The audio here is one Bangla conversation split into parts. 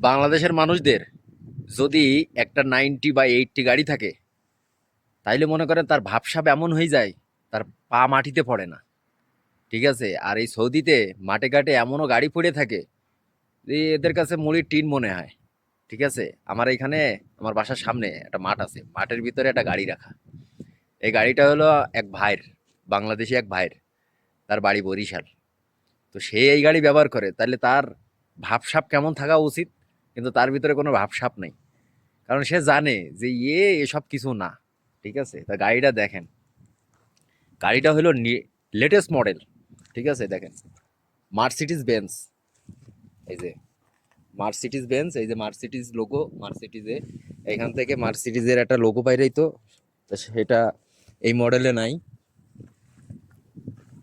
বাংলাদেশের মানুষদের যদি একটা 90 বা 80 গাড়ি থাকে, তাইলে মনে করেন তার ভাবসাব এমন হয়ে যায়, তার পা মাটিতে পড়ে না। ঠিক আছে? আর এই সৌদিতে মাঠে ঘাটে এমনও গাড়ি পড়ে থাকে যে এদের কাছে মুড়ির টিন মনে হয়। ঠিক আছে? আমার এখানে, আমার বাসার সামনে একটা মাঠ আছে, মাঠের ভিতরে একটা গাড়ি রাখা। এই গাড়িটা হলো এক ভাইয়ের, বাংলাদেশি এক ভাইয়ের, তার বাড়ি বরিশাল। তো সে এই গাড়ি ব্যবহার করে, তাহলে তার ভাবসাব কেমন থাকা উচিত? কিন্তু তার ভিতরে কোনো ভাবসাব নেই, কারণ সে জানে যে এসব কিছু না। ঠিক আছে? তা গাড়িটা দেখেন, গাড়িটা হলো লেটেস্ট মডেল। ঠিক আছে? দেখেন, মার্সিডিজ বেঞ্জ। এই যে মার্সিডিজ বেঞ্জ, এই যে মার্সিডিজ লোগো, মার্সিডিজে এখান থেকে মার্সিডিজের একটা লোগো বাইরেই তো, তা সেটা এই মডেলে নাই।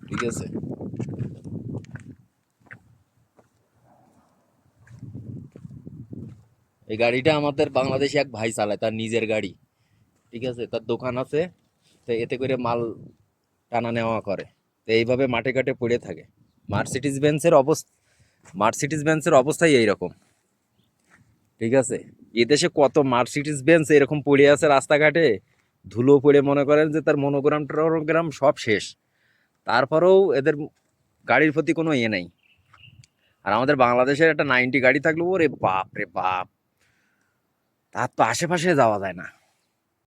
ঠিক আছে? এই গাড়িটা আমাদের বাংলাদেশে এক ভাই চালায়, তার নিজের গাড়ি। ঠিক আছে? তার দোকান আছে, তো এতে করে মাল টানা নেওয়া করে। তো এইভাবে মাঠে ঘাটে পড়ে থাকে। মার্সিডিজ বেঞ্চের অবস্থা, মার্সিডিজ বেঞ্চের অবস্থাই এইরকম। ঠিক আছে? এদেশে কত মার্সিডিজ বেঞ্চ এরকম পড়ে আছে রাস্তাঘাটে, ধুলো পড়ে মনে করেন যে তার মনোগ্রাম টোনোগ্রাম সব শেষ। তারপরেও এদের গাড়ির প্রতি কোনো ইয়ে নেই। আর আমাদের বাংলাদেশের একটা 90 গাড়ি থাকলে ওরে বাপ রে বাপ, তার তো আশেপাশে যাওয়া যায় না।